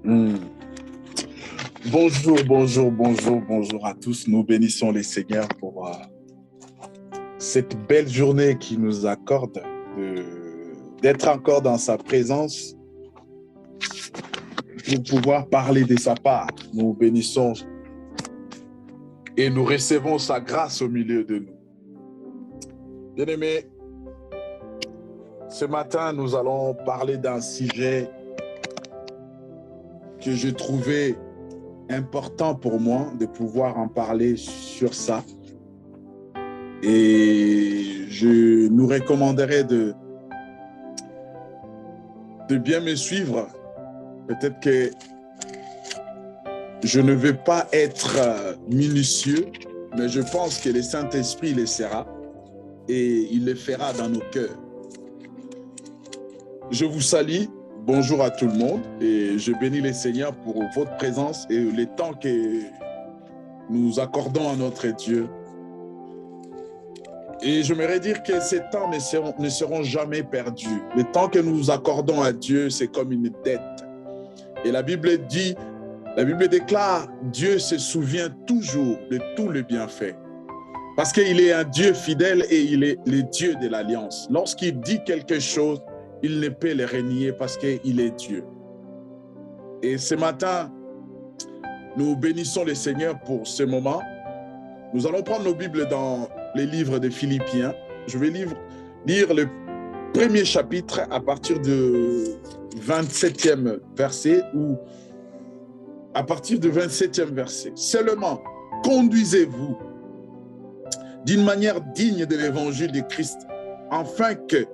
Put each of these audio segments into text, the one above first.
Hmm. Bonjour, bonjour, bonjour, bonjour à tous. Nous bénissons les Seigneurs pour cette belle journée qui nous accorde d'être encore dans sa présence pour pouvoir parler de sa part. Nous bénissons et nous recevons sa grâce au milieu de nous. Bien-aimés, ce matin, nous allons parler d'un sujet que j'ai trouvé important pour moi de pouvoir en parler sur ça. Et je nous recommanderais de bien me suivre. Peut-être que je ne vais pas être minutieux, mais je pense que le Saint-Esprit le sera et il le fera dans nos cœurs. Je vous salue, bonjour à tout le monde et je bénis le Seigneur pour votre présence et le temps que nous accordons à notre Dieu. Et j'aimerais dire que ces temps ne seront jamais perdus. Le temps que nous accordons à Dieu, c'est comme une dette. Et la Bible déclare, Dieu se souvient toujours de tout le bienfait. Parce qu'il est un Dieu fidèle et il est le Dieu de l'alliance. Lorsqu'il dit quelque chose, il ne peut le renier parce qu'il est Dieu. Et ce matin, nous bénissons le Seigneur pour ce moment. Nous allons prendre nos Bibles dans les livres de Philippiens. Je vais lire le premier chapitre à partir du 27e verset ou à partir du 27e verset. Seulement, conduisez-vous d'une manière digne de l'évangile de Christ, afin que,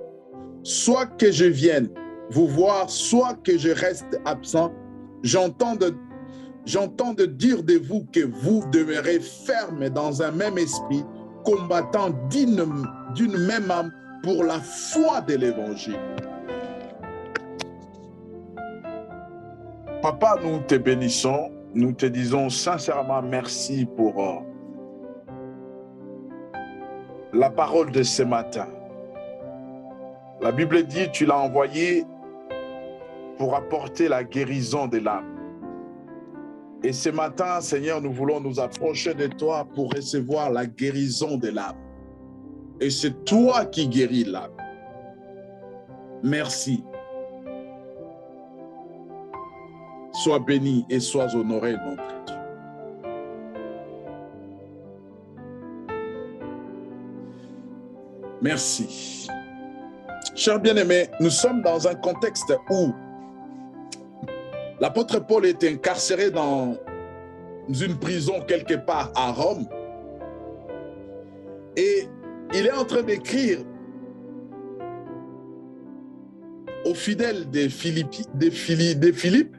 soit que je vienne vous voir, soit que je reste absent, j'entends de dire de vous que vous demeurez ferme dans un même esprit, combattant d'une même âme pour la foi de l'évangile. Papa, nous te bénissons, nous te disons sincèrement merci pour la parole de ce matin. La Bible dit, tu l'as envoyé pour apporter la guérison de l'âme. Et ce matin, Seigneur, nous voulons nous approcher de toi pour recevoir la guérison de l'âme. Et c'est toi qui guéris l'âme. Merci. Sois béni et sois honoré, notre Dieu. Merci. Chers bien-aimés, nous sommes dans un contexte où l'apôtre Paul est incarcéré dans une prison quelque part à Rome et il est en train d'écrire aux fidèles de Philippe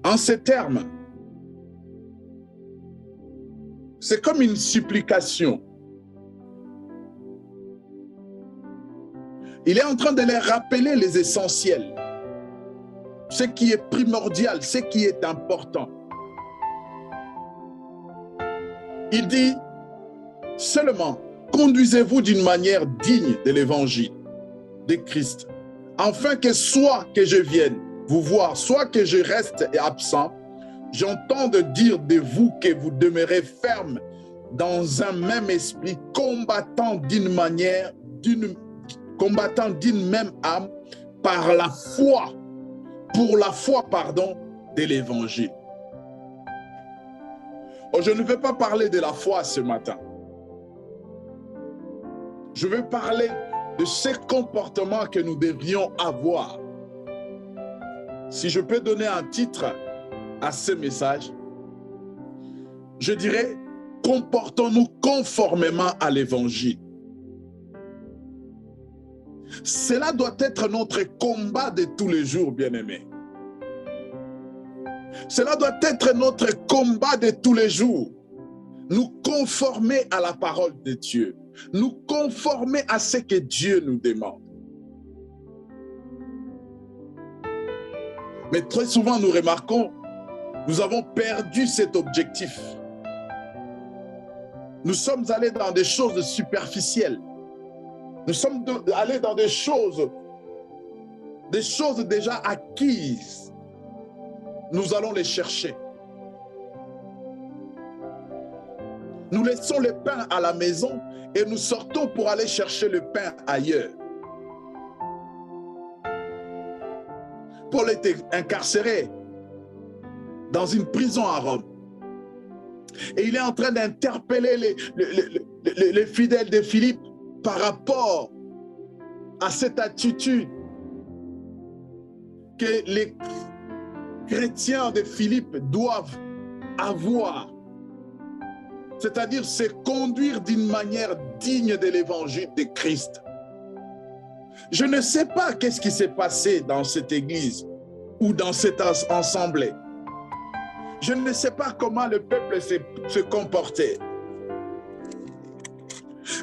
en ces termes. C'est comme une supplication. Il est en train de les rappeler les essentiels, ce qui est primordial, ce qui est important. Il dit seulement, conduisez-vous d'une manière digne de l'évangile de Christ, afin que soit que je vienne vous voir, soit que je reste absent, j'entends de dire de vous que vous demeurez ferme dans un même esprit, combattant d'une même âme par la foi, pour la foi, de l'évangile. Oh, je ne vais pas parler de la foi ce matin. Je vais parler de ces comportements que nous devrions avoir. Si je peux donner un titre à ce message, je dirais, comportons-nous conformément à l'évangile. Cela doit être notre combat de tous les jours, bien-aimés. Cela doit être notre combat de tous les jours. Nous conformer à la parole de Dieu. Nous conformer à ce que Dieu nous demande. Mais très souvent, nous remarquons, nous avons perdu cet objectif. Nous sommes allés dans des choses superficielles. Nous sommes allés dans des choses des choses déjà acquises, nous allons les chercher. Nous laissons le pain à la maison et nous sortons pour aller chercher le pain ailleurs. Paul était incarcéré dans une prison à Rome. Et il est en train d'interpeller les fidèles de Philippe par rapport à cette attitude que les chrétiens de Philippe doivent avoir. C'est-à-dire se conduire d'une manière digne de l'évangile de Christ. Je ne sais pas qu'est-ce qui s'est passé dans cette église ou dans cette assemblée. Je ne sais pas comment le peuple se comportait.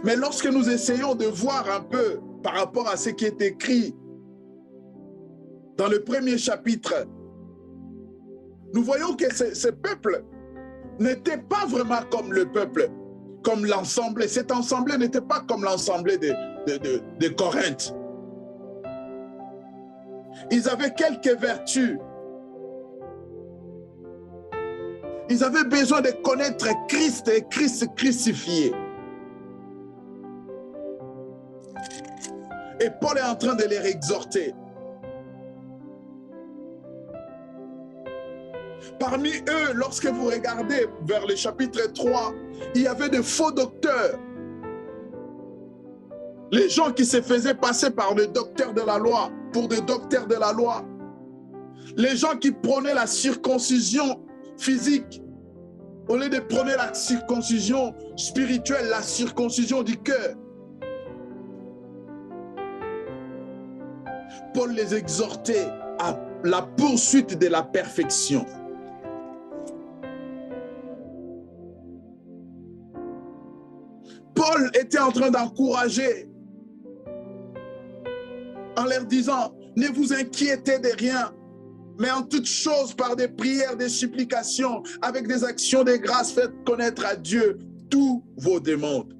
Mais lorsque nous essayons de voir un peu par rapport à ce qui est écrit dans le premier chapitre, nous voyons que ce peuple n'était pas vraiment comme le peuple, comme l'assemblée. Cette assemblée n'était pas comme l'assemblée de Corinthe. Ils avaient quelques vertus. Ils avaient besoin de connaître Christ et Christ crucifié. Et Paul est en train de les exhorter. Parmi eux, lorsque vous regardez vers le chapitre 3, il y avait de faux docteurs. Les gens qui se faisaient passer par des docteurs de la loi, pour des docteurs de la loi. Les gens qui prenaient la circoncision physique, au lieu de prendre la circoncision spirituelle, la circoncision du cœur. Paul les exhortait à la poursuite de la perfection. Paul était en train d'encourager en leur disant, ne vous inquiétez de rien, mais en toutes choses, par des prières, des supplications, avec des actions de grâce, faites connaître à Dieu tous vos demandes.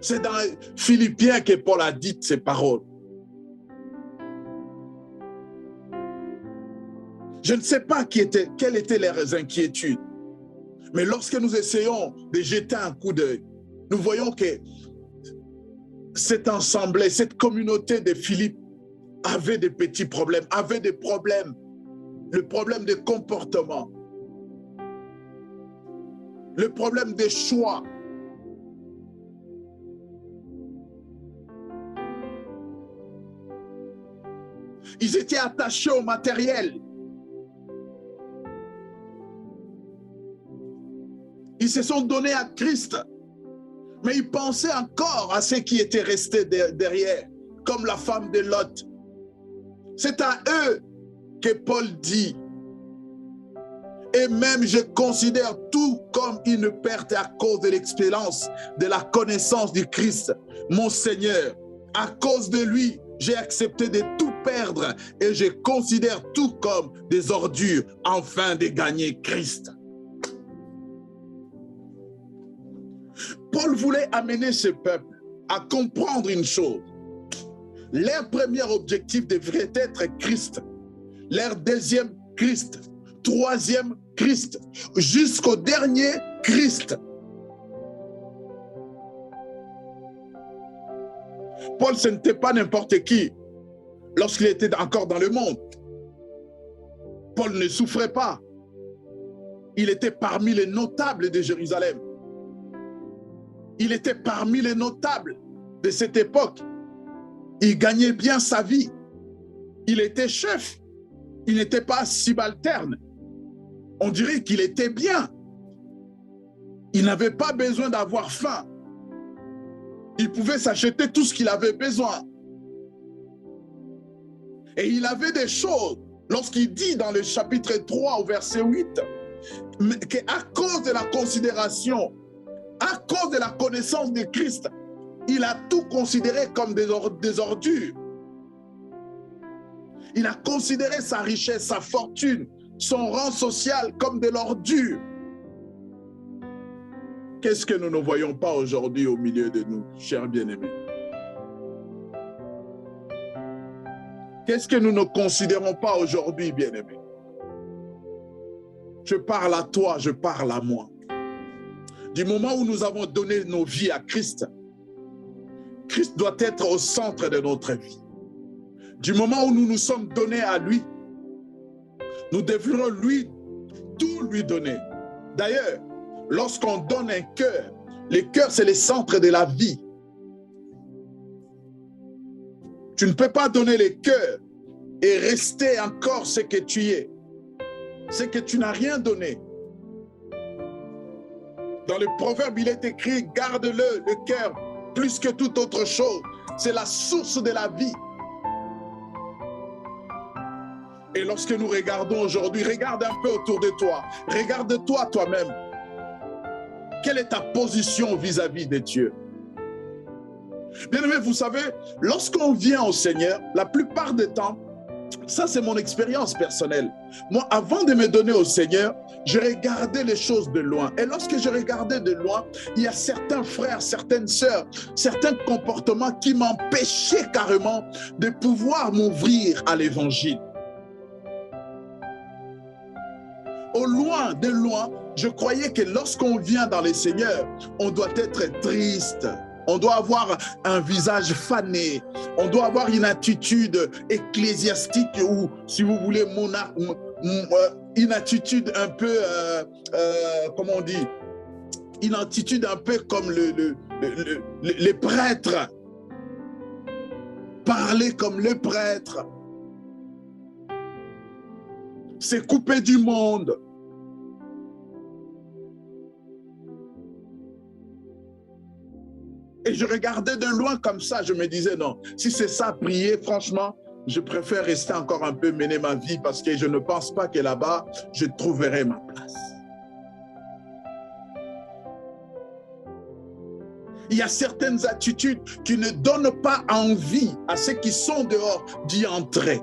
C'est dans Philippiens que Paul a dit ces paroles. Je ne sais pas quelles étaient leurs inquiétudes, mais lorsque nous essayons de jeter un coup d'œil, nous voyons que cette assemblée, cette communauté de Philippe avait des petits problèmes, avait des problèmes, le problème de comportement, le problème des choix. Ils étaient attachés au matériel. Ils se sont donnés à Christ, mais ils pensaient encore à ceux qui étaient restés derrière, comme la femme de Lot. C'est à eux que Paul dit, et même je considère tout comme une perte à cause de l'expérience, de la connaissance du Christ, mon Seigneur. À cause de lui, j'ai accepté de tout perdre et je considère tout comme des ordures afin de gagner Christ. Paul voulait amener ce peuple à comprendre une chose. Leur premier objectif devrait être Christ. Leur deuxième, Christ. Troisième, Christ. Jusqu'au dernier, Christ. Paul, ce n'était pas n'importe qui lorsqu'il était encore dans le monde. Paul ne souffrait pas. Il était parmi les notables de Jérusalem. Il était parmi les notables de cette époque. Il gagnait bien sa vie. Il était chef. Il n'était pas subalterne. On dirait qu'il était bien. Il n'avait pas besoin d'avoir faim. Il pouvait s'acheter tout ce qu'il avait besoin. Et il avait des choses, lorsqu'il dit dans le chapitre 3 au verset 8, qu'à cause de la considération, à cause de la connaissance de Christ, il a tout considéré comme des ordures. Il a considéré sa richesse, sa fortune, son rang social comme de l'ordure. Qu'est-ce que nous ne voyons pas aujourd'hui au milieu de nous, chers bien-aimés? Qu'est-ce que nous ne considérons pas aujourd'hui, bien-aimés? Je parle à toi, je parle à moi. Du moment où nous avons donné nos vies à Christ, Christ doit être au centre de notre vie. Du moment où nous nous sommes donnés à lui, nous devrions tout lui donner. D'ailleurs, lorsqu'on donne un cœur, le cœur c'est le centre de la vie. Tu ne peux pas donner le cœur et rester encore ce que tu es. C'est que tu n'as rien donné. Dans le proverbe, il est écrit, garde-le, le cœur, plus que toute autre chose. C'est la source de la vie. Et lorsque nous regardons aujourd'hui, regarde un peu autour de toi. Regarde-toi toi-même. Quelle est ta position vis-à-vis de Dieu? Bien-aimé, vous savez, lorsqu'on vient au Seigneur, la plupart des temps, ça c'est mon expérience personnelle. Moi, avant de me donner au Seigneur, je regardais les choses de loin. Et lorsque je regardais de loin, il y a certains frères, certaines sœurs, certains comportements qui m'empêchaient carrément de pouvoir m'ouvrir à l'évangile. Au loin, de loin, je croyais que lorsqu'on vient dans le Seigneur, on doit être triste. On doit avoir un visage fané. On doit avoir une attitude ecclésiastique ou, si vous voulez, une attitude un peu, comment on dit, une attitude un peu comme les prêtres. Parler comme les prêtres. C'est couper du monde. Et je regardais de loin comme ça, je me disais non, si c'est ça, prier, franchement, je préfère rester encore un peu, mener ma vie parce que je ne pense pas que là-bas, je trouverai ma place. Il y a certaines attitudes qui ne donnent pas envie à ceux qui sont dehors d'y entrer.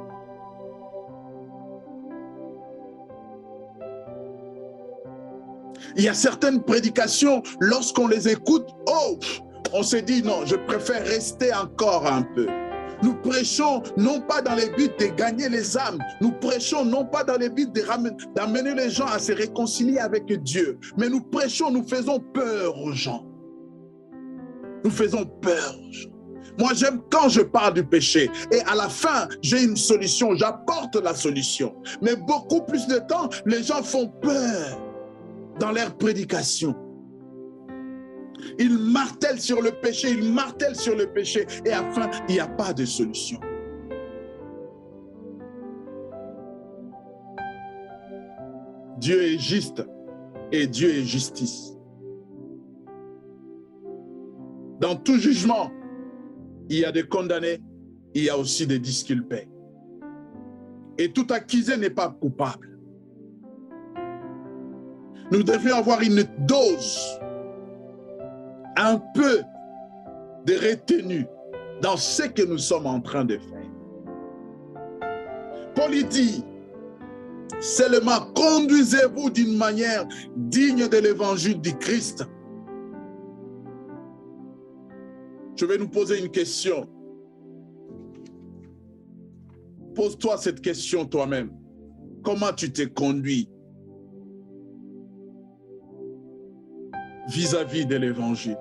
Il y a certaines prédications, lorsqu'on les écoute, oh, on se dit non, je préfère rester encore un peu. Nous prêchons non pas dans le but de gagner les âmes, nous prêchons non pas dans le but d'amener les gens à se réconcilier avec Dieu, mais nous prêchons, nous faisons peur aux gens. Nous faisons peur aux gens. Moi, j'aime quand je parle du péché et à la fin, j'ai une solution, j'apporte la solution. Mais beaucoup plus de temps, les gens font peur dans leur prédication. Ils martèlent sur le péché, ils martèlent sur le péché et à la fin, il n'y a pas de solution. Dieu est juste et Dieu est justice. Dans tout jugement, il y a des condamnés, il y a aussi des disculpés. Et tout accusé n'est pas coupable. Nous devrions avoir une dose, un peu de retenue dans ce que nous sommes en train de faire. Paul dit, seulement conduisez-vous d'une manière digne de l'évangile du Christ. Je vais nous poser une question. Pose-toi cette question toi-même. Comment tu t'es conduit vis-à-vis de l'évangile?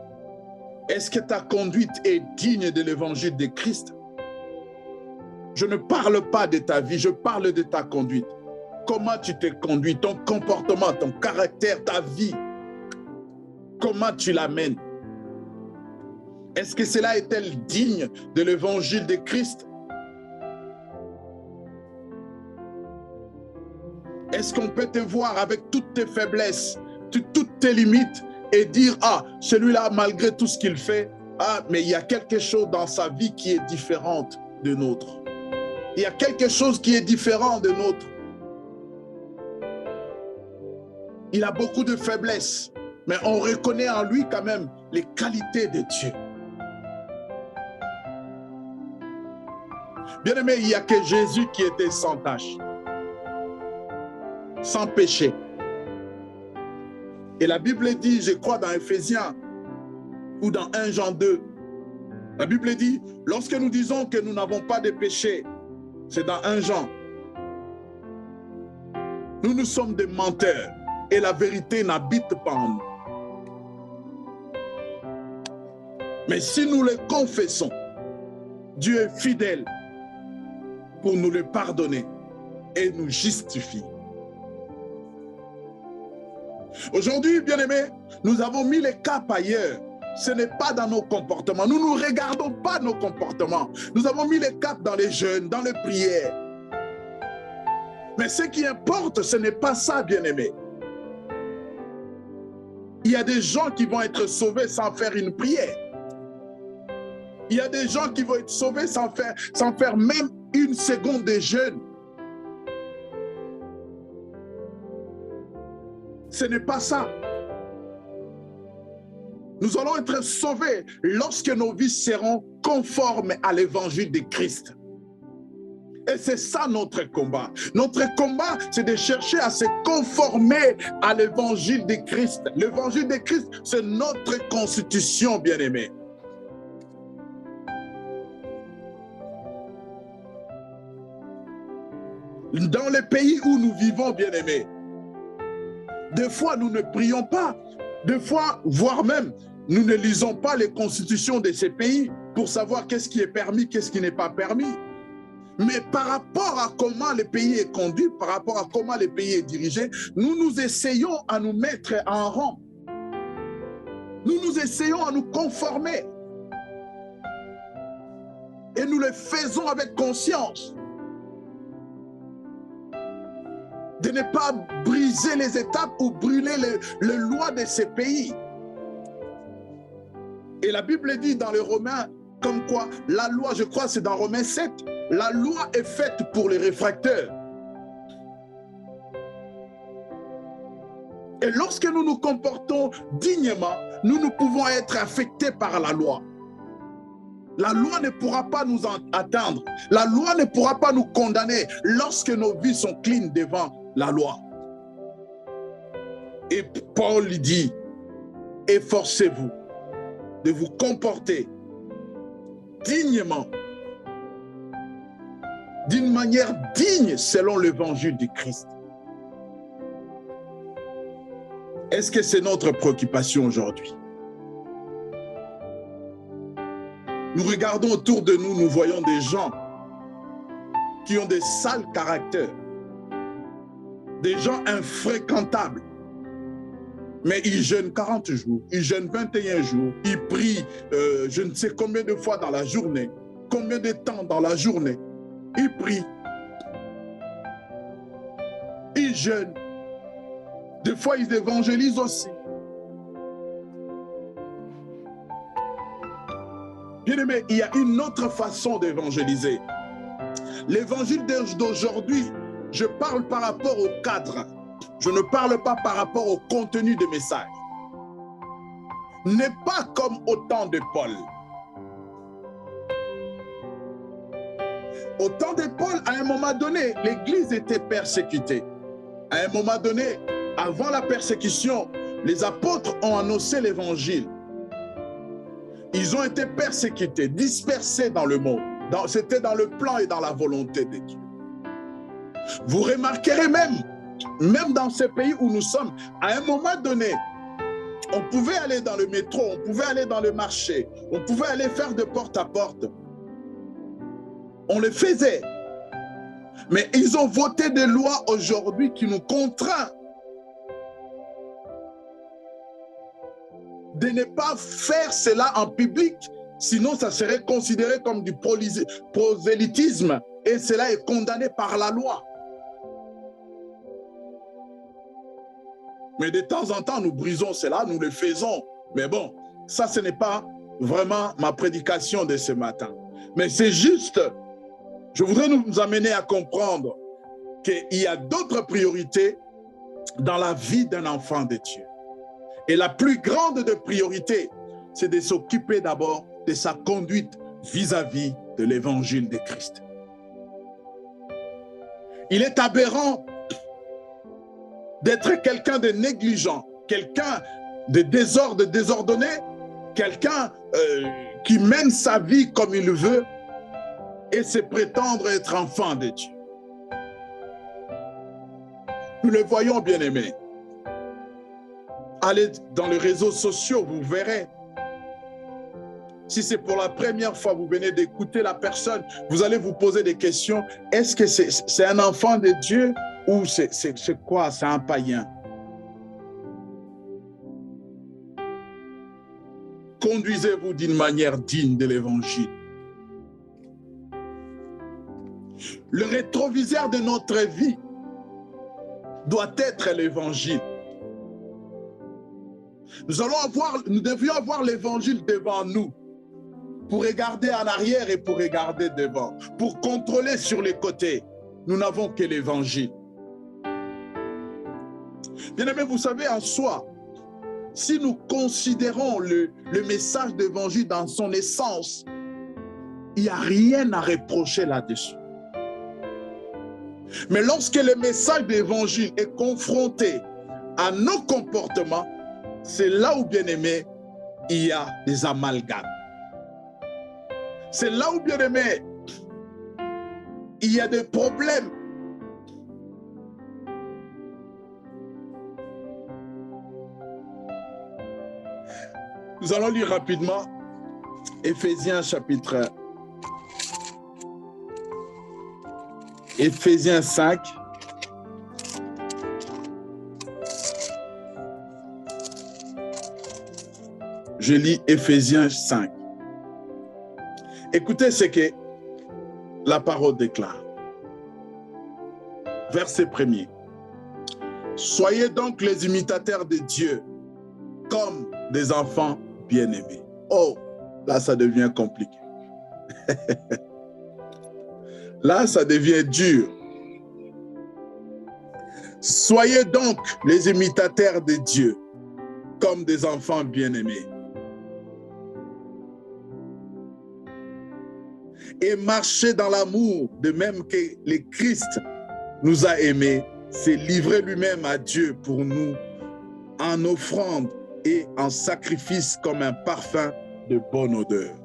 Est-ce que ta conduite est digne de l'évangile de Christ? Je ne parle pas de ta vie, je parle de ta conduite. Comment tu t'es conduit, ton comportement, ton caractère, ta vie? Comment tu l'amènes? Est-ce que cela est-elle digne de l'évangile de Christ? Est-ce qu'on peut te voir avec toutes tes faiblesses, toutes tes limites et dire, ah, celui-là, malgré tout ce qu'il fait, ah, mais il y a quelque chose dans sa vie qui est différente de nôtre. Il y a quelque chose qui est différent de nôtre. Il a beaucoup de faiblesses, mais on reconnaît en lui quand même les qualités de Dieu. Bien aimé, il n'y a que Jésus qui était sans tache, sans péché. Et la Bible dit, je crois dans Éphésiens ou dans 1 Jean 2, la Bible dit, lorsque nous disons que nous n'avons pas de péché, C'est dans 1 Jean. Nous sommes des menteurs et la vérité n'habite pas en nous. Mais si nous le confessons, Dieu est fidèle pour nous le pardonner et nous justifier. Aujourd'hui, bien-aimés, nous avons mis les caps ailleurs. Ce n'est pas dans nos comportements. Nous ne regardons pas nos comportements. Nous avons mis les caps dans les jeûnes, dans les prières. Mais ce qui importe, ce n'est pas ça, bien-aimés. Il y a des gens qui vont être sauvés sans faire une prière. Il y a des gens qui vont être sauvés sans faire même une seconde de jeûne. Ce n'est pas ça. Nous allons être sauvés lorsque nos vies seront conformes à l'évangile de Christ. Et c'est ça notre combat. Notre combat, c'est de chercher à se conformer à l'évangile de Christ. L'évangile de Christ, c'est notre constitution, bien-aimée. Dans les pays où nous vivons, bien-aimés, des fois, nous ne prions pas. Des fois, voire même, nous ne lisons pas les constitutions de ces pays pour savoir qu'est-ce qui est permis, qu'est-ce qui n'est pas permis. Mais par rapport à comment le pays est conduit, par rapport à comment le pays est dirigé, nous essayons à nous mettre en rang. Nous essayons à nous conformer. Et nous le faisons avec conscience. De ne pas briser les étapes ou brûler les lois de ces pays. Et la Bible dit dans les Romains, comme quoi la loi, je crois c'est dans Romains 7, la loi est faite pour les réfractaires. Et lorsque nous nous comportons dignement, nous pouvons être affectés par la loi. La loi ne pourra pas nous atteindre. La loi ne pourra pas nous condamner lorsque nos vies sont clean devant la loi. Et Paul dit, efforcez-vous de vous comporter dignement, d'une manière digne selon l'évangile du Christ. Est-ce que c'est notre préoccupation aujourd'hui? Nous regardons autour de nous, nous voyons des gens qui ont des sales caractères, des gens infréquentables. Mais ils jeûnent 40 jours, ils jeûnent 21 jours, ils prient je ne sais combien de fois dans la journée, combien de temps dans la journée. Ils prient, ils jeûnent. Des fois, ils évangélisent aussi. Bien-aimé, il y a une autre façon d'évangéliser. L'évangile d'aujourd'hui, je parle par rapport au cadre. Je ne parle pas par rapport au contenu des messages. N'est pas comme au temps de Paul. Au temps de Paul, à un moment donné, l'Église était persécutée. À un moment donné, avant la persécution, les apôtres ont annoncé l'Évangile. Ils ont été persécutés, dispersés dans le monde. C'était dans le plan et dans la volonté de Dieu. Vous remarquerez même dans ce pays où nous sommes, à un moment donné, on pouvait aller dans le métro, on pouvait aller dans le marché, on pouvait aller faire de porte à porte. On le faisait. Mais ils ont voté des lois aujourd'hui qui nous contraignent de ne pas faire cela en public, sinon ça serait considéré comme du prosélytisme et cela est condamné par la loi. Mais de temps en temps, nous brisons cela, nous le faisons. Mais bon, ça, ce n'est pas vraiment ma prédication de ce matin. Mais c'est juste, je voudrais nous amener à comprendre qu'il y a d'autres priorités dans la vie d'un enfant de Dieu. Et la plus grande des priorités, c'est de s'occuper d'abord de sa conduite vis-à-vis de l'évangile de Christ. Il est aberrant d'être quelqu'un de négligent, quelqu'un de désordonné, quelqu'un qui mène sa vie comme il veut et c'est prétendre être enfant de Dieu. Nous le voyons, bien-aimés. Allez dans les réseaux sociaux, vous verrez. Si c'est pour la première fois, vous venez d'écouter la personne, vous allez vous poser des questions. Est-ce que c'est un enfant de Dieu ou c'est quoi? C'est un païen? Conduisez-vous d'une manière digne de l'Évangile. Le rétroviseur de notre vie doit être l'Évangile. Nous devions avoir l'Évangile devant nous pour regarder en arrière et pour regarder devant, pour contrôler sur les côtés. Nous n'avons que l'Évangile. Bien-aimés, vous savez, en soi, si nous considérons le message d'Évangile dans son essence, il n'y a rien à reprocher là-dessus. Mais lorsque le message d'Évangile est confronté à nos comportements, c'est là où, bien aimé, il y a des amalgames. C'est là où, bien aimé, il y a des problèmes. Nous allons lire rapidement Éphésiens chapitre 5. Je lis Éphésiens 5. Écoutez ce que la parole déclare. Verset 1er. Soyez donc les imitateurs de Dieu comme des enfants bien-aimés. Oh, là ça devient compliqué. Là ça devient dur. Soyez donc les imitateurs de Dieu comme des enfants bien-aimés. Et marchez dans l'amour, de même que le Christ nous a aimés, s'est livré lui-même à Dieu pour nous en offrande et en sacrifice comme un parfum de bonne odeur.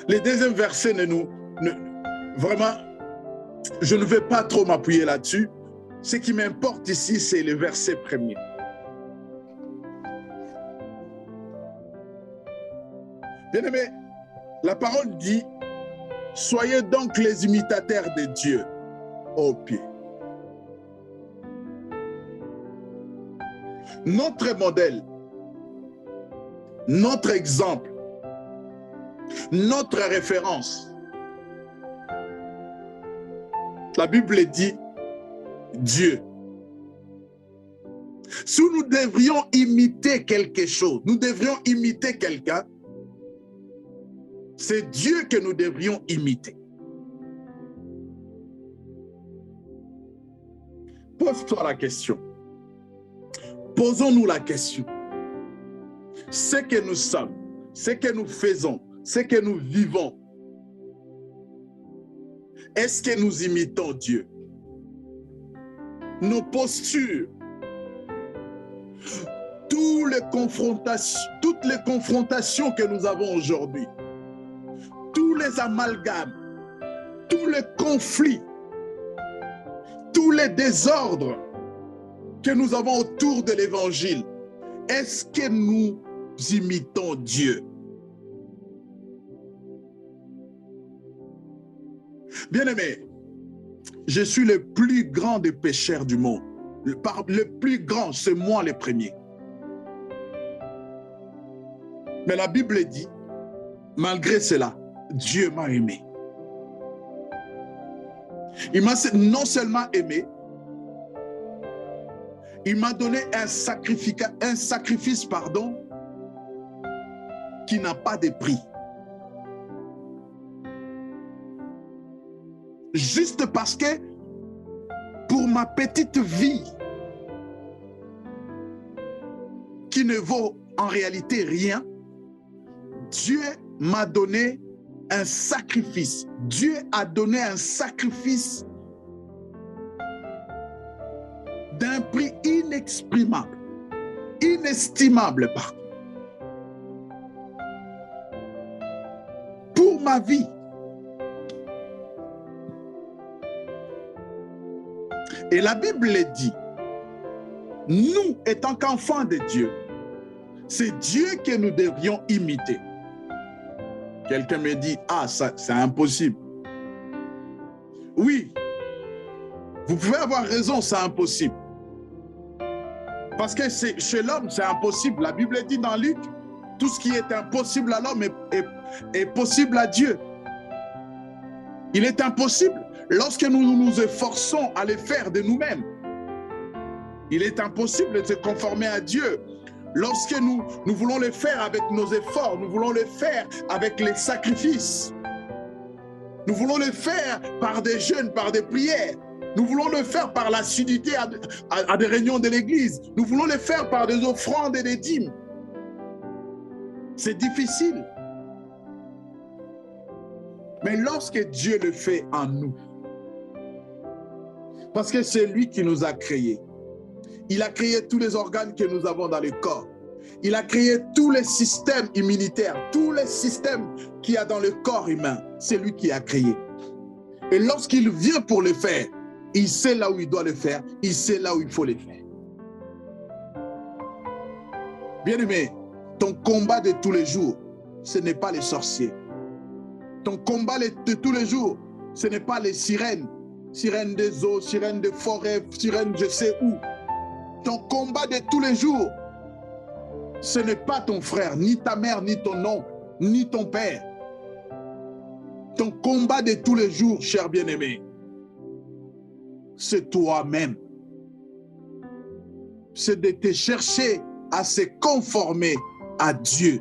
Les deuxième versets vraiment, je ne vais pas trop m'appuyer là-dessus. Ce qui m'importe ici, c'est le verset 1er. Bien-aimé, la parole dit, soyez donc les imitateurs de Dieu au pied. Notre modèle, notre exemple, notre référence. La Bible dit Dieu. Si nous devrions imiter quelque chose, nous devrions imiter quelqu'un, c'est Dieu que nous devrions imiter. Pose-toi la question. Posons-nous la question. Ce que nous sommes, ce que nous faisons, ce que nous vivons, est-ce que nous imitons Dieu? Nos postures, toutes les confrontations que nous avons aujourd'hui, tous les amalgames, tous les conflits, tous les désordres que nous avons autour de l'Évangile, est-ce que nous imitons Dieu? Bien-aimé, je suis le plus grand des pécheurs du monde. Le plus grand, c'est moi le premier. Mais la Bible dit, malgré cela, Dieu m'a aimé. Il m'a non seulement aimé, il m'a donné un sacrifice, qui n'a pas de prix. Juste parce que pour ma petite vie, qui ne vaut en réalité rien, Dieu m'a donné un sacrifice. Dieu a donné un sacrifice d'un prix inexprimable, inestimable, pardon. la vie. Et la Bible dit, nous étant qu'enfants de Dieu, c'est Dieu que nous devrions imiter. Quelqu'un me dit, ah, ça, c'est impossible. Oui, vous pouvez avoir raison, c'est impossible. Parce que chez l'homme, c'est impossible. La Bible dit dans Luc, tout ce qui est impossible à l'homme est possible à Dieu. Il est impossible lorsque nous nous efforçons à le faire de nous-mêmes. Il est impossible de se conformer à Dieu. Lorsque nous voulons le faire avec nos efforts, nous voulons le faire avec les sacrifices. Nous voulons le faire par des jeûnes, par des prières. Nous voulons le faire par l'assiduité à des réunions de l'Église. Nous voulons le faire par des offrandes et des dîmes. C'est difficile. Mais lorsque Dieu le fait en nous, parce que c'est lui qui nous a créés, il a créé tous les organes que nous avons dans le corps. Il a créé tous les systèmes immunitaires, tous les systèmes qu'il y a dans le corps humain. C'est lui qui a créé. Et lorsqu'il vient pour le faire, il sait là où il doit le faire, il sait là où il faut le faire. Bien-aimé, ton combat de tous les jours, ce n'est pas les sorciers. Ton combat de tous les jours, ce n'est pas les sirènes. Sirènes des eaux, sirènes des forêts, sirènes je sais où. Ton combat de tous les jours, ce n'est pas ton frère, ni ta mère, ni ton oncle, ni ton père. Ton combat de tous les jours, cher bien-aimé, c'est toi-même. C'est de te chercher à se conformer à Dieu.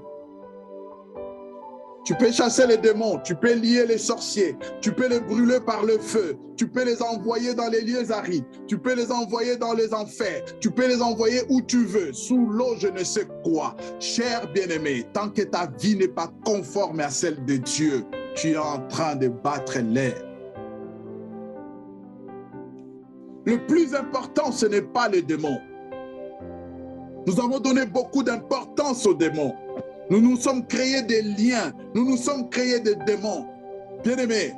Tu peux chasser les démons, tu peux lier les sorciers, tu peux les brûler par le feu, tu peux les envoyer dans les lieux arides, tu peux les envoyer dans les enfers, tu peux les envoyer où tu veux, sous l'eau, je ne sais quoi. Cher bien-aimé, tant que ta vie n'est pas conforme à celle de Dieu, tu es en train de battre l'air. Le plus important, ce n'est pas les démons. Nous avons donné beaucoup d'importance aux démons. Nous nous sommes créés des liens, nous nous sommes créés des démons. Bien-aimés,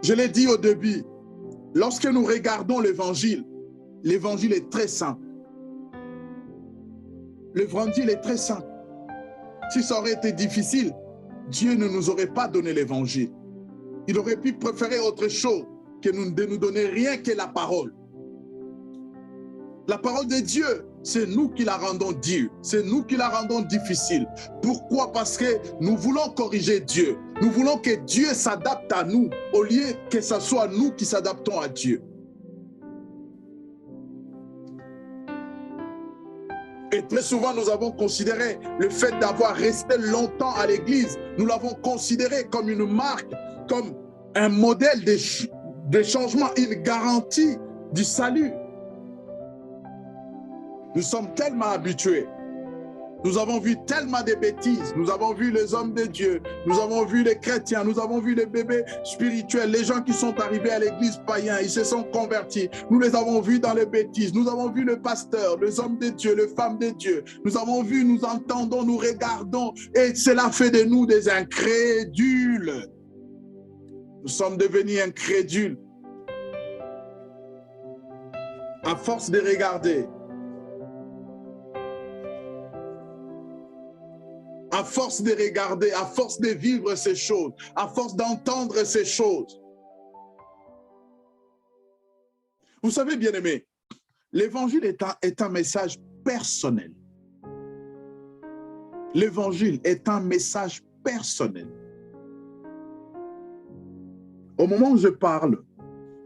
je l'ai dit au début, lorsque nous regardons l'évangile, l'évangile est très simple. L'évangile est très simple. Si ça aurait été difficile, Dieu ne nous aurait pas donné l'évangile. Il aurait pu préférer autre chose que de nous donner rien que la parole. La parole de Dieu, c'est nous qui la rendons dure, c'est nous qui la rendons difficile. Pourquoi? Parce que nous voulons corriger Dieu. Nous voulons que Dieu s'adapte à nous, au lieu que ce soit nous qui s'adaptons à Dieu. Et très souvent, nous avons considéré le fait d'avoir resté longtemps à l'église, nous l'avons considéré comme une marque, comme un modèle de changement, une garantie du salut. Nous sommes tellement habitués. Nous avons vu tellement de bêtises. Nous avons vu les hommes de Dieu. Nous avons vu les chrétiens. Nous avons vu les bébés spirituels. Les gens qui sont arrivés à l'église païenne. Ils se sont convertis. Nous les avons vus dans les bêtises. Nous avons vu le pasteur, les hommes de Dieu, les femmes de Dieu. Nous avons vu, nous entendons, nous regardons. Et cela fait de nous des incrédules. Nous sommes devenus incrédules. À force de regarder, à force de regarder, à force de vivre ces choses, à force d'entendre ces choses. Vous savez, bien-aimés, l'évangile est un message personnel. L'évangile est un message personnel. Au moment où je parle,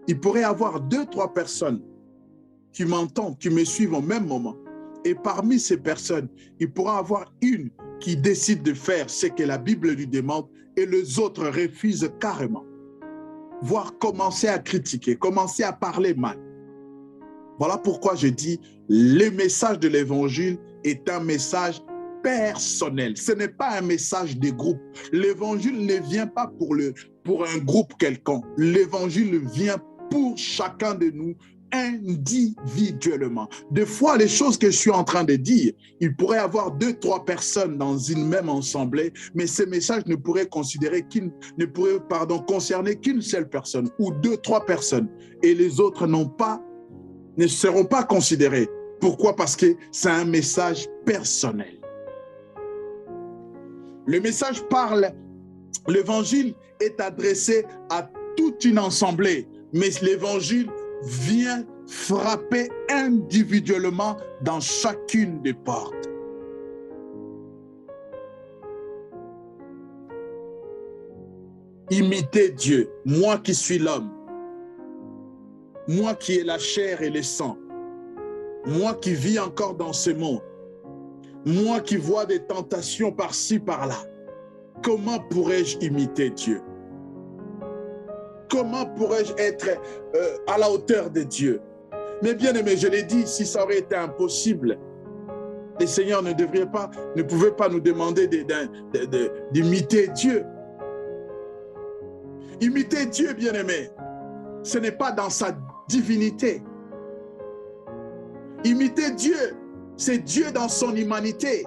il pourrait y avoir 2-3 personnes qui m'entendent, qui me suivent au même moment. Et parmi ces personnes, il pourra y avoir une qui décide de faire ce que la Bible lui demande et les autres refusent carrément. Voire commencer à critiquer, commencer à parler mal. Voilà pourquoi je dis, le message de l'évangile est un message personnel. Ce n'est pas un message de groupe. L'évangile ne vient pas pour un groupe quelconque. L'évangile vient pour chacun de nous individuellement. Des fois, les choses que je suis en train de dire, il pourrait y avoir 2, 3 personnes dans une même assemblée, mais ce message ne pourrait concerner qu'une seule personne ou 2, 3 personnes, et les autres ne seront pas considérés. Pourquoi? Parce que c'est un message personnel. Le message parle, l'évangile est adressé à toute une assemblée, mais l'évangile vient frapper individuellement dans chacune des portes. Imitez Dieu, moi qui suis l'homme, moi qui ai la chair et le sang, moi qui vis encore dans ce monde, moi qui vois des tentations par-ci, par-là, comment pourrais-je imiter Dieu? Comment pourrais-je être à la hauteur de Dieu? Mais bien aimé, je l'ai dit, si ça aurait été impossible, le Seigneur ne pouvait pas nous demander d'imiter Dieu. Imiter Dieu, bien aimé, ce n'est pas dans sa divinité. Imiter Dieu, c'est Dieu dans son humanité.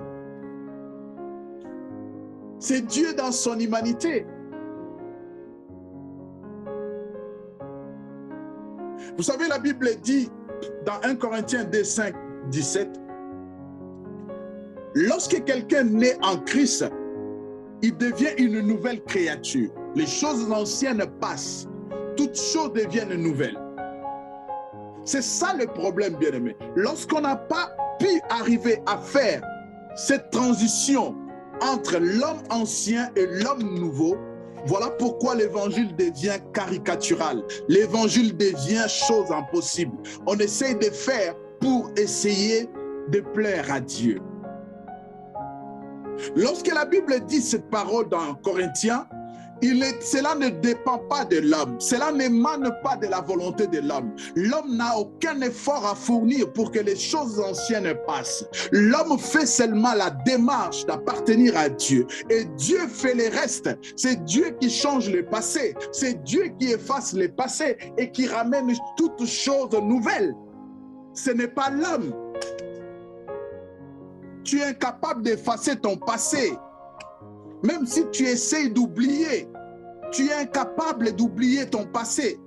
C'est Dieu dans son humanité. Vous savez, la Bible dit dans 1 Corinthiens 2, 5, 17, lorsque quelqu'un naît en Christ, il devient une nouvelle créature. Les choses anciennes passent, toutes choses deviennent nouvelles. C'est ça le problème, bien-aimé. Lorsqu'on n'a pas pu arriver à faire cette transition entre l'homme ancien et l'homme nouveau, voilà pourquoi l'évangile devient caricatural. L'évangile devient chose impossible. On essaye de faire pour essayer de plaire à Dieu. Lorsque la Bible dit cette parole dans Corinthiens, cela ne dépend pas de l'homme. Cela n'émane pas de la volonté de l'homme. L'homme n'a aucun effort à fournir pour que les choses anciennes passent. L'homme fait seulement la démarche d'appartenir à Dieu. Et Dieu fait le reste. C'est Dieu qui change le passé. C'est Dieu qui efface le passé et qui ramène toutes choses nouvelles. Ce n'est pas l'homme. Tu es incapable d'effacer ton passé. Même si tu essaies d'oublier, tu es incapable d'oublier ton passé.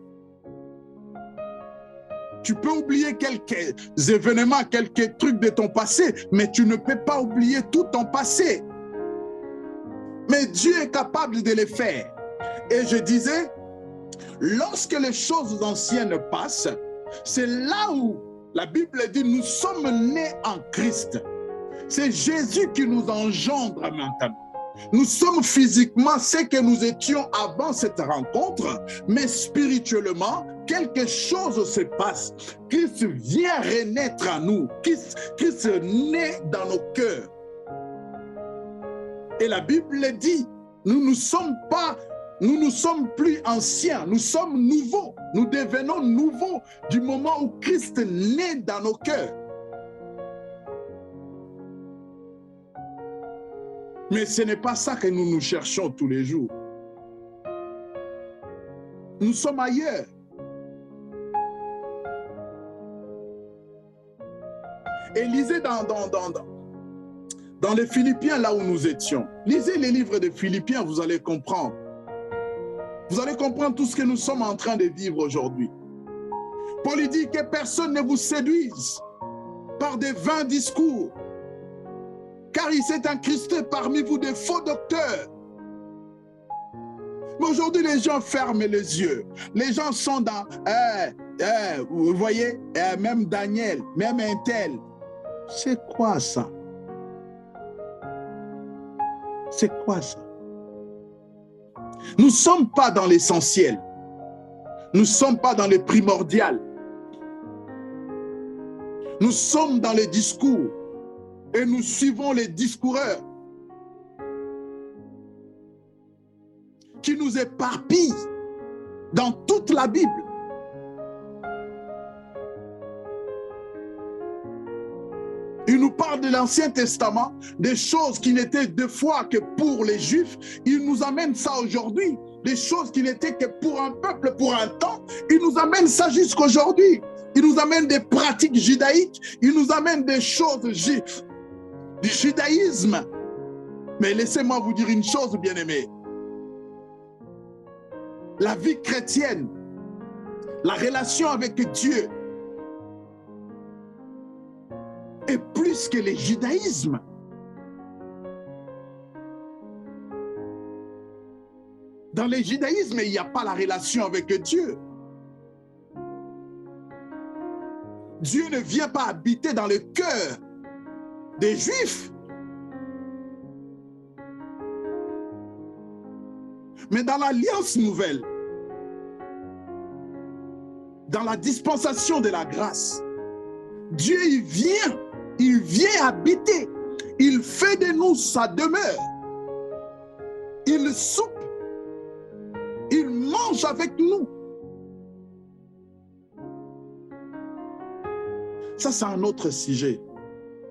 Tu peux oublier quelques événements, quelques trucs de ton passé, mais tu ne peux pas oublier tout ton passé. Mais Dieu est capable de le faire. Et je disais, lorsque les choses anciennes passent, c'est là où la Bible dit, nous sommes nés en Christ. C'est Jésus qui nous engendre maintenant. Nous sommes physiquement ce que nous étions avant cette rencontre, mais spirituellement, quelque chose se passe. Christ vient renaître en nous. Christ naît dans nos cœurs. Et la Bible dit, nous ne sommes plus anciens, nous sommes nouveaux. Nous devenons nouveaux du moment où Christ naît dans nos cœurs. Mais ce n'est pas ça que nous cherchons tous les jours. Nous sommes ailleurs. Et lisez dans les Philippiens, là où nous étions. Lisez les livres de Philippiens, vous allez comprendre. Vous allez comprendre tout ce que nous sommes en train de vivre aujourd'hui. Paul dit que personne ne vous séduise par des vains discours, car il s'est incrusté parmi vous des faux docteurs. Mais aujourd'hui, les gens ferment les yeux. Les gens sont dans, vous voyez, même Daniel, même un tel. C'est quoi ça? C'est quoi ça? Nous ne sommes pas dans l'essentiel. Nous ne sommes pas dans le primordial. Nous sommes dans les discours. Et nous suivons les discoureurs qui nous éparpillent dans toute la Bible. Il nous parle de l'Ancien Testament, des choses qui n'étaient deux fois que pour les Juifs. Il nous amène ça aujourd'hui. Des choses qui n'étaient que pour un peuple, pour un temps. Il nous amène ça jusqu'aujourd'hui. Il nous amène des pratiques judaïques. Il nous amène des choses du judaïsme. Mais laissez-moi vous dire une chose, bien-aimés. La vie chrétienne, la relation avec Dieu est plus que le judaïsme. Dans le judaïsme, il n'y a pas la relation avec Dieu. Dieu ne vient pas habiter dans le cœur des Juifs. Mais dans l'Alliance nouvelle, dans la dispensation de la grâce, Dieu il vient habiter. Il fait de nous sa demeure. Il soupe. Il mange avec nous. Ça, c'est un autre sujet.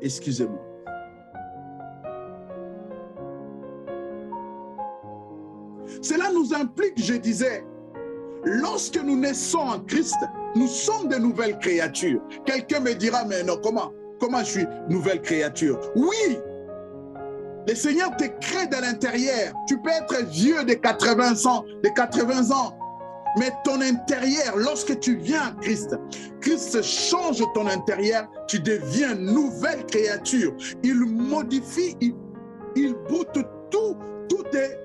Excusez-moi. Cela nous implique, je disais, lorsque nous naissons en Christ, nous sommes de nouvelles créatures. Quelqu'un me dira, mais non, comment je suis nouvelle créature? Oui, le Seigneur te crée de l'intérieur. Tu peux être vieux de 80 ans, mais ton intérieur, lorsque tu viens à Christ, Christ change ton intérieur, tu deviens nouvelle créature. Il modifie, il boute tout est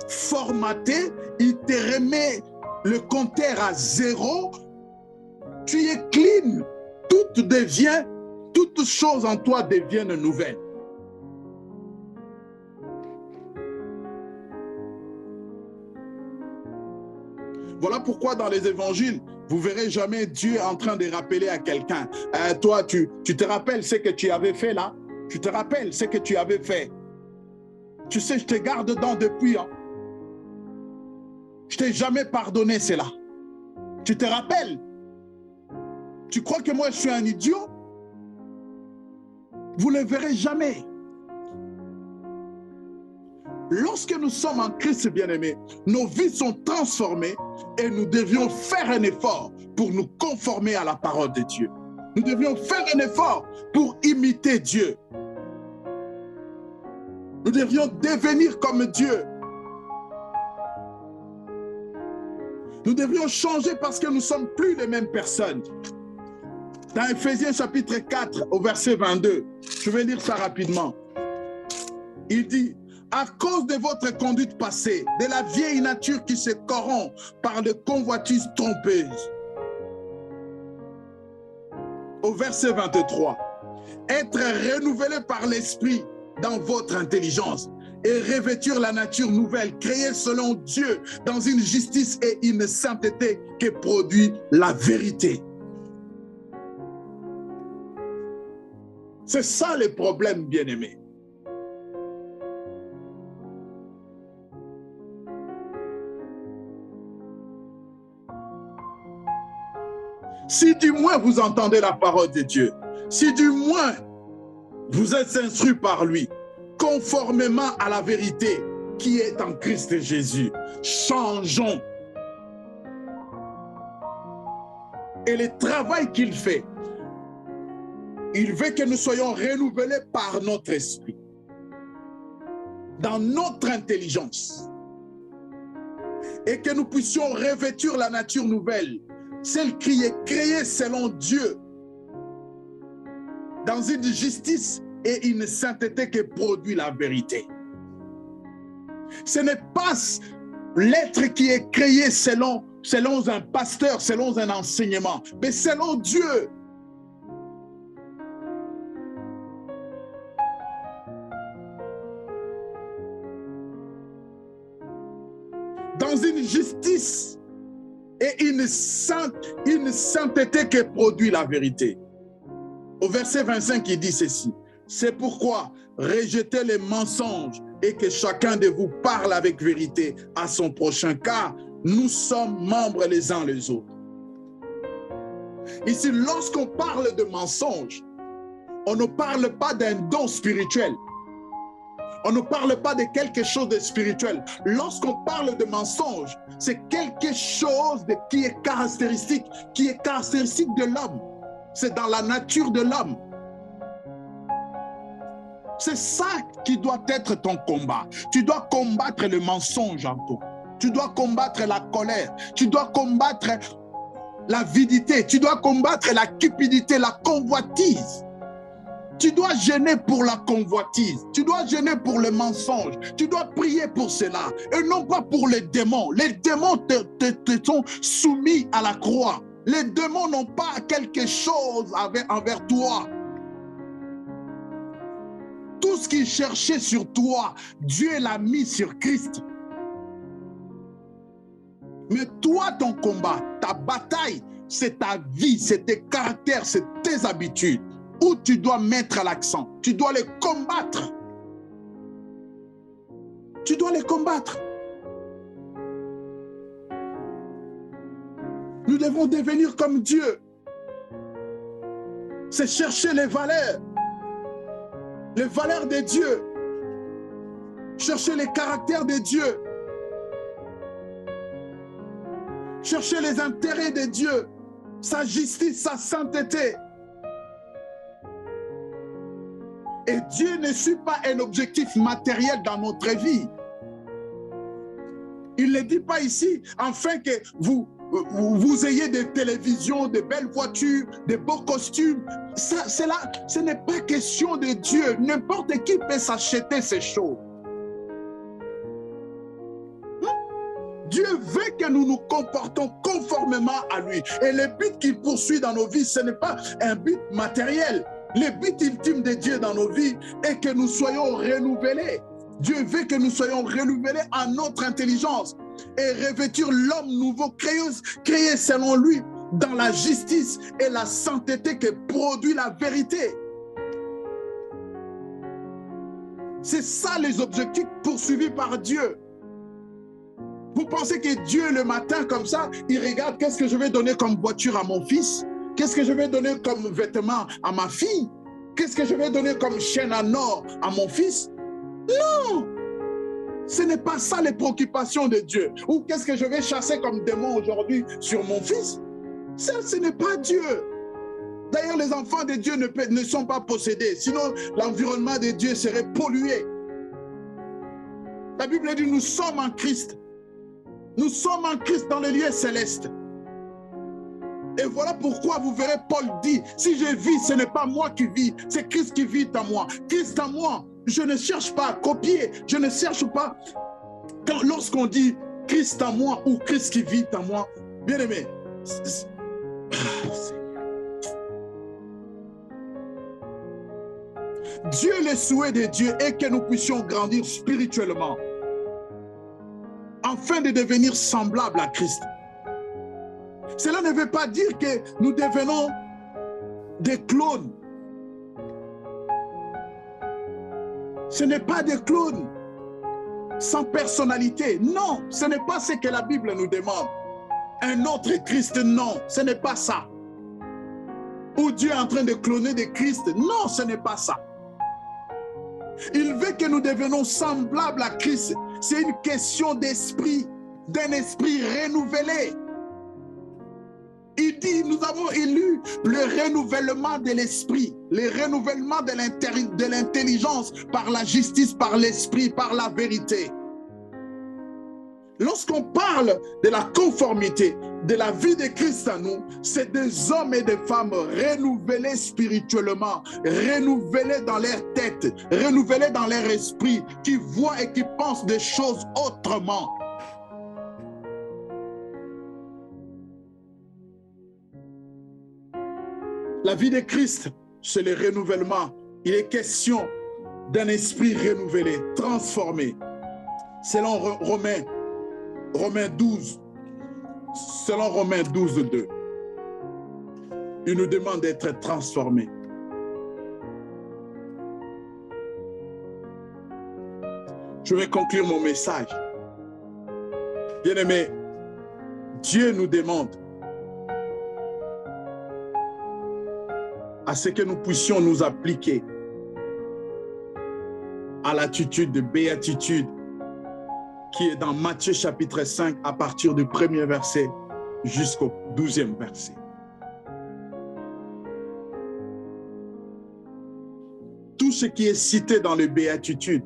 formaté, il te remet le compteur à 0, tu es clean, toute chose en toi deviennent nouvelles. Voilà pourquoi dans les évangiles, vous ne verrez jamais Dieu en train de rappeler à quelqu'un, toi, tu te rappelles ce que tu avais fait là? Tu te rappelles ce que tu avais fait? Tu sais, je te garde dedans depuis. Hein? Je ne t'ai jamais pardonné cela. Tu te rappelles? Tu crois que moi je suis un idiot? Vous ne le verrez jamais. Lorsque nous sommes en Christ, bien-aimés, nos vies sont transformées et nous devions faire un effort pour nous conformer à la parole de Dieu. Nous devions faire un effort pour imiter Dieu. Nous devions devenir comme Dieu. Nous devions changer parce que nous ne sommes plus les mêmes personnes. Dans Éphésiens chapitre 4, au verset 22, je vais lire ça rapidement. Il dit, à cause de votre conduite passée, de la vieille nature qui se corrompt par de convoitises trompeuses. Au verset 23, être renouvelé par l'esprit dans votre intelligence et revêtir la nature nouvelle, créée selon Dieu dans une justice et une sainteté qui produit la vérité. C'est ça le problème, bien-aimé. Si du moins vous entendez la parole de Dieu, si du moins vous êtes instruits par lui, conformément à la vérité qui est en Christ Jésus, changeons. Et le travail qu'il fait, il veut que nous soyons renouvelés par notre esprit, dans notre intelligence, et que nous puissions revêtir la nature nouvelle, celle qui est créée selon Dieu, dans une justice et une sainteté qui produit la vérité. Ce n'est pas l'être qui est créé selon un pasteur, selon un enseignement, mais selon Dieu. Dans une justice et une sainteté qui produit la vérité. Au verset 25, il dit ceci. C'est pourquoi rejetez les mensonges et que chacun de vous parle avec vérité à son prochain, car nous sommes membres les uns les autres. Ici, lorsqu'on parle de mensonges, on ne parle pas d'un don spirituel. On ne parle pas de quelque chose de spirituel. Lorsqu'on parle de mensonge, c'est quelque chose qui est caractéristique de l'homme. C'est dans la nature de l'homme. C'est ça qui doit être ton combat. Tu dois combattre le mensonge en toi. Tu dois combattre la colère. Tu dois combattre l'avidité. Tu dois combattre la cupidité, la convoitise. Tu dois gêner pour la convoitise. Tu dois gêner pour le mensonge. Tu dois prier pour cela. Et non pas pour les démons. Les démons te sont soumis à la croix. Les démons n'ont pas quelque chose envers toi. Tout ce qu'ils cherchaient sur toi, Dieu l'a mis sur Christ. Mais toi, ton combat, ta bataille, c'est ta vie, c'est tes caractères, c'est tes habitudes. Où tu dois mettre l'accent. Tu dois les combattre. Tu dois les combattre. Nous devons devenir comme Dieu. C'est chercher les valeurs de Dieu. Chercher les caractères de Dieu. Chercher les intérêts de Dieu. Sa justice, sa sainteté. Et Dieu ne suit pas un objectif matériel dans notre vie. Il ne dit pas ici, afin que vous ayez des télévisions, de belles voitures, de beaux costumes. Ce n'est pas question de Dieu. N'importe qui peut s'acheter ces choses. Dieu veut que nous nous comportons conformément à lui. Et le but qu'il poursuit dans nos vies, ce n'est pas un but matériel. Le but ultime de Dieu dans nos vies est que nous soyons renouvelés. Dieu veut que nous soyons renouvelés à notre intelligence et revêtir l'homme nouveau créé selon lui dans la justice et la sainteté que produit la vérité. C'est ça les objectifs poursuivis par Dieu. Vous pensez que Dieu le matin comme ça, il regarde qu'est-ce que je vais donner comme voiture à mon fils? Qu'est-ce que je vais donner comme vêtements à ma fille? Qu'est-ce que je vais donner comme chaîne en or à mon fils? Non! Ce n'est pas ça les préoccupations de Dieu. Ou qu'est-ce que je vais chasser comme démon aujourd'hui sur mon fils? Ça, ce n'est pas Dieu. D'ailleurs, les enfants de Dieu ne sont pas possédés. Sinon, l'environnement de Dieu serait pollué. La Bible dit, nous sommes en Christ. Nous sommes en Christ dans le lieu céleste. Et voilà pourquoi vous verrez Paul dit, si je vis, ce n'est pas moi qui vis, c'est Christ qui vit en moi. Christ en moi, je ne cherche pas à copier, je ne cherche pas. Lorsqu'on dit Christ en moi ou Christ qui vit en moi, bien aimé, Dieu, le souhait de Dieu est que nous puissions grandir spirituellement afin de devenir semblables à Christ. Cela ne veut pas dire que nous devenons des clones. Ce n'est pas des clones sans personnalité. Non, ce n'est pas ce que la Bible nous demande. Un autre Christ, non, ce n'est pas ça. Ou Dieu est en train de cloner des Christ. Non, ce n'est pas ça. Il veut que nous devenions semblables à Christ. C'est une question d'esprit, d'un esprit renouvelé. Il dit, nous avons élu le renouvellement de l'esprit, le renouvellement de l'intelligence par la justice, par l'esprit, par la vérité. Lorsqu'on parle de la conformité de la vie de Christ à nous, c'est des hommes et des femmes renouvelés spirituellement, renouvelés dans leur tête, renouvelés dans leur esprit, qui voient et qui pensent des choses autrement. La vie de Christ, c'est le renouvellement. Il est question d'un esprit renouvelé, transformé. Selon Romains 12, selon Romains 12, 2, il nous demande d'être transformés. Je vais conclure mon message. Bien-aimés, Dieu nous demande à ce que nous puissions nous appliquer à l'attitude de béatitude qui est dans Matthieu chapitre 5 à partir du 1er verset jusqu'au 12e verset. Tout ce qui est cité dans les béatitudes,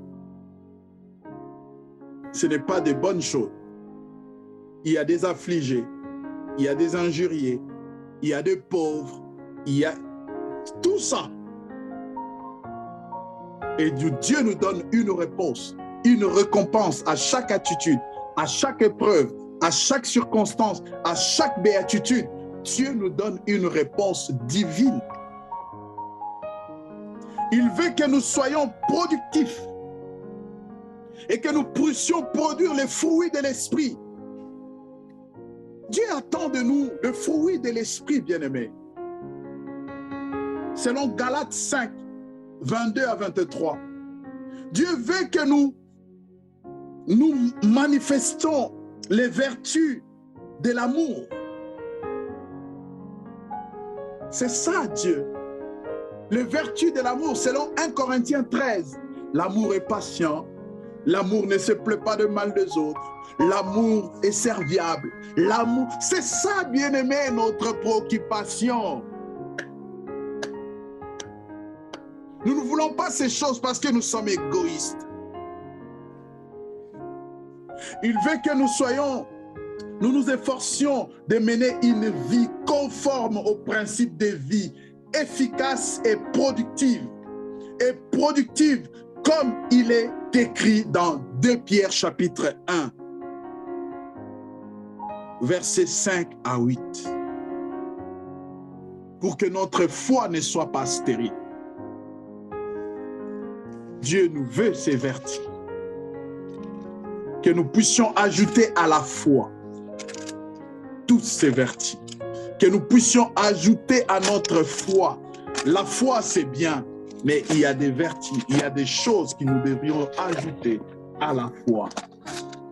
ce n'est pas des bonnes choses. Il y a des affligés, il y a des injuriés, il y a des pauvres, il y a tout ça. Et Dieu nous donne une réponse, une récompense à chaque attitude, à chaque épreuve, à chaque circonstance, à chaque béatitude. Dieu nous donne une réponse divine. Il veut que nous soyons productifs et que nous puissions produire les fruits de l'esprit. Dieu attend de nous le fruit de l'esprit, bien-aimés. Selon Galates 5, 22 à 23, Dieu veut que nous manifestons les vertus de l'amour. C'est ça, Dieu. Les vertus de l'amour, selon 1 Corinthiens 13. L'amour est patient. L'amour ne se plaît pas de mal des autres. L'amour est serviable. L'amour, c'est ça, bien-aimé, notre préoccupation. Nous ne voulons pas ces choses parce que nous sommes égoïstes. Il veut que nous nous efforcions de mener une vie conforme aux principes de vie, efficace et productive. Et productive comme il est écrit dans 2 Pierre chapitre 1, versets 5 à 8. Pour que notre foi ne soit pas stérile. Dieu nous veut ces vertus. Que nous puissions ajouter à la foi toutes ces vertus. Que nous puissions ajouter à notre foi. La foi, c'est bien, mais il y a des vertus, il y a des choses que nous devrions ajouter à la foi.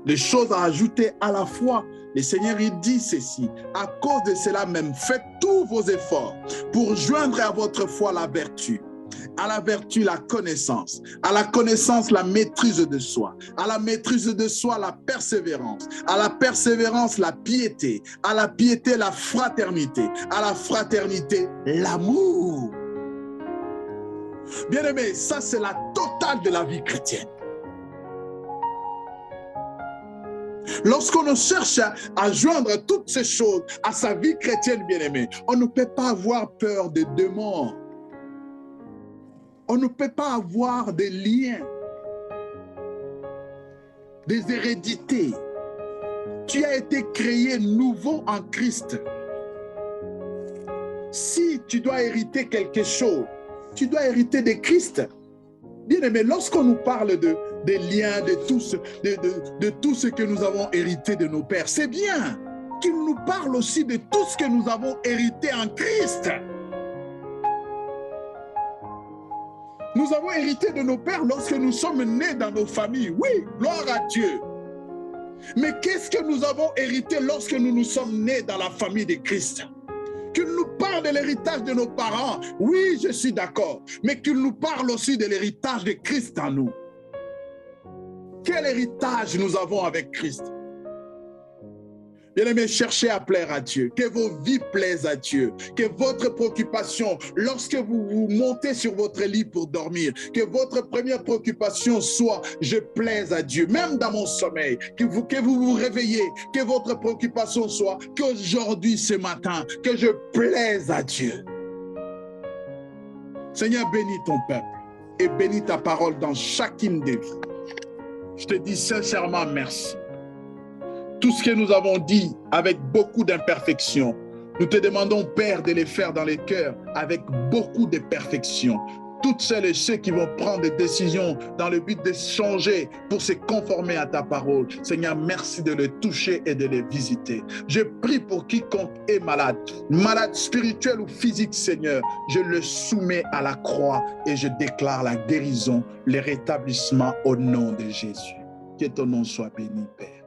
Les choses à ajouter à la foi. Le Seigneur, il dit ceci: à cause de cela même, faites tous vos efforts pour joindre à votre foi la vertu. À la vertu, la connaissance. À la connaissance, la maîtrise de soi. À la maîtrise de soi, la persévérance. À la persévérance, la piété. À la piété, la fraternité. À la fraternité, l'amour. Bien-aimés, ça c'est la totale de la vie chrétienne. Lorsqu'on cherche à joindre toutes ces choses à sa vie chrétienne, bien-aimés, on ne peut pas avoir peur des démons. On ne peut pas avoir des liens, des hérédités. Tu as été créé nouveau en Christ. Si tu dois hériter quelque chose, tu dois hériter de Christ. Bien aimé, lorsqu'on nous parle des liens, de tout ce que nous avons hérité de nos pères, c'est bien qu'il nous parle aussi de tout ce que nous avons hérité en Christ. Nous avons hérité de nos pères lorsque nous sommes nés dans nos familles. Oui, gloire à Dieu. Mais qu'est-ce que nous avons hérité lorsque nous nous sommes nés dans la famille de Christ? Qu'il nous parle de l'héritage de nos parents, oui, je suis d'accord. Mais qu'il nous parle aussi de l'héritage de Christ en nous. Quel héritage nous avons avec Christ? Bien-aimés, cherchez à plaire à Dieu, que vos vies plaisent à Dieu, que votre préoccupation, lorsque vous vous montez sur votre lit pour dormir, que votre première préoccupation soit « je plaise à Dieu », même dans mon sommeil, que vous vous réveillez, que votre préoccupation soit qu'aujourd'hui, ce matin, que je plaise à Dieu. Seigneur, bénis ton peuple et bénis ta parole dans chacune des vies. Je te dis sincèrement merci. Tout ce que nous avons dit avec beaucoup d'imperfections, nous te demandons, Père, de les faire dans les cœurs avec beaucoup de perfection. Toutes celles et ceux qui vont prendre des décisions dans le but de changer pour se conformer à ta parole. Seigneur, merci de les toucher et de les visiter. Je prie pour quiconque est malade, malade spirituel ou physique, Seigneur. Je le soumets à la croix et je déclare la guérison, le rétablissement au nom de Jésus. Que ton nom soit béni, Père.